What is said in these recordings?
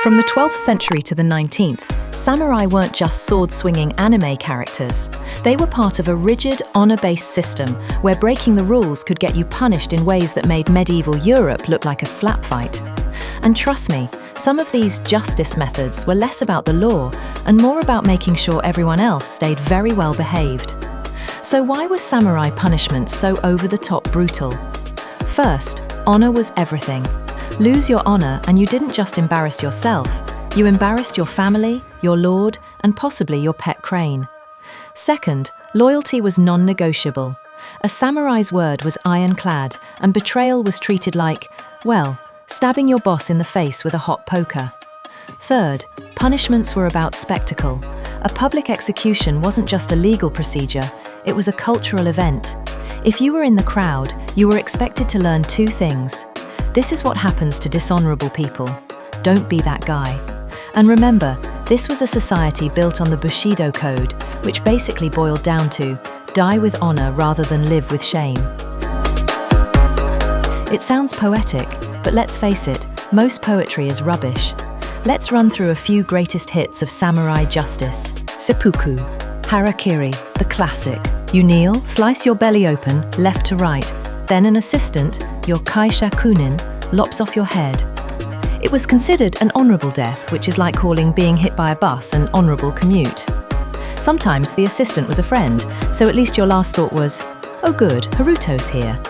From the 12th century to the 19th, samurai weren't just sword-swinging anime characters. They were part of a rigid, honor-based system where breaking the rules could get you punished in ways that made medieval Europe look like a slap fight. And trust me, some of these justice methods were less about the law and more about making sure everyone else stayed very well behaved. So why was samurai punishment so over-the-top brutal? First, honor was everything. Lose your honor and you didn't just embarrass yourself, you embarrassed your family, your lord, and possibly your pet crane. Second, loyalty was non-negotiable. A samurai's word was ironclad, and betrayal was treated like, well, stabbing your boss in the face with a hot poker. Third, punishments were about spectacle. A public execution wasn't just a legal procedure, it was a cultural event. If you were in the crowd, you were expected to learn two things. This is what happens to dishonorable people. Don't be that guy. And remember, this was a society built on the Bushido code, which basically boiled down to die with honor rather than live with shame. It sounds poetic, but let's face it, most poetry is rubbish. Let's run through a few greatest hits of samurai justice. Seppuku. Harakiri, the classic. You kneel, slice your belly open, left to right. Then an assistant, your kaisha kunin, lops off your head. It was considered an honorable death, which is like calling being hit by a bus an honorable commute. Sometimes the assistant was a friend, so at least your last thought was, oh good, Haruto's here.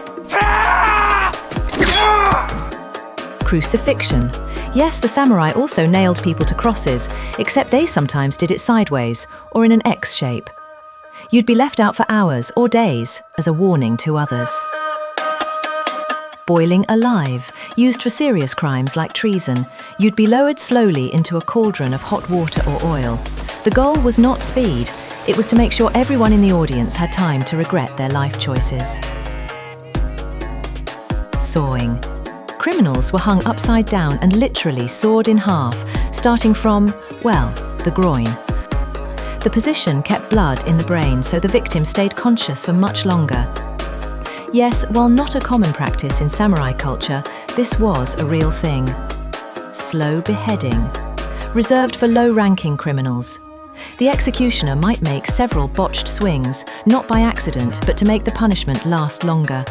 Crucifixion. Yes, the samurai also nailed people to crosses, except they sometimes did it sideways, or in an X shape. You'd be left out for hours or days as a warning to others. Boiling alive, used for serious crimes like treason, you'd be lowered slowly into a cauldron of hot water or oil. The goal was not speed, it was to make sure everyone in the audience had time to regret their life choices. Sawing. Criminals were hung upside down and literally sawed in half, starting from, well, the groin. The position kept blood in the brain, so the victim stayed conscious for much longer. Yes, while not a common practice in samurai culture, this was a real thing. Slow beheading. Reserved for low-ranking criminals. The executioner might make several botched swings, not by accident, but to make the punishment last longer.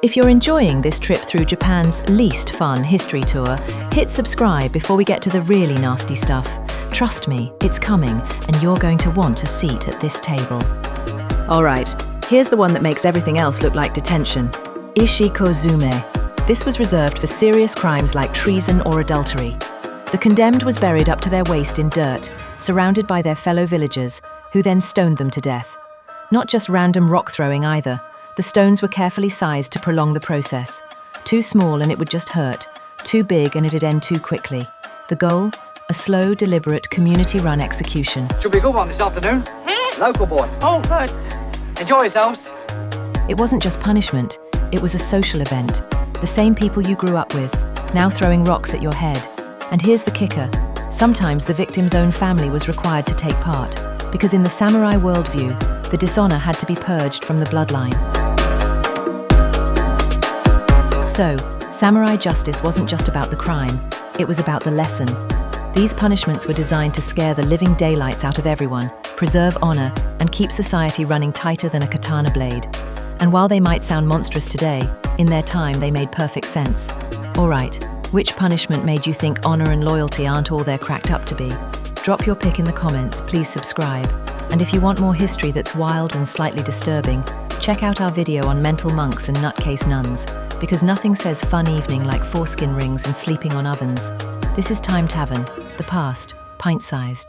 If you're enjoying this trip through Japan's least fun history tour, hit subscribe before we get to the really nasty stuff. Trust me, it's coming, and you're going to want a seat at this table. All right. Here's the one that makes everything else look like detention. Ishikozume. This was reserved for serious crimes like treason or adultery. The condemned was buried up to their waist in dirt, surrounded by their fellow villagers, who then stoned them to death. Not just random rock throwing either. The stones were carefully sized to prolong the process. Too small and it would just hurt. Too big and it'd end too quickly. The goal? A slow, deliberate, community-run execution. Should be a good one this afternoon. Local boy. Oh, good. Enjoy yourselves. It wasn't just punishment, it was a social event. The same people you grew up with, now throwing rocks at your head. And here's the kicker. Sometimes the victim's own family was required to take part, because in the samurai worldview, the dishonor had to be purged from the bloodline. So, samurai justice wasn't just about the crime, it was about the lesson. These punishments were designed to scare the living daylights out of everyone, preserve honor, and keep society running tighter than a katana blade. And while they might sound monstrous today, in their time they made perfect sense. All right, which punishment made you think honor and loyalty aren't all they're cracked up to be? Drop your pick in the comments, please subscribe. And if you want more history that's wild and slightly disturbing, check out our video on mental monks and nutcase nuns, because nothing says fun evening like foreskin rings and sleeping on ovens. This is Tavern, the past, pint-sized.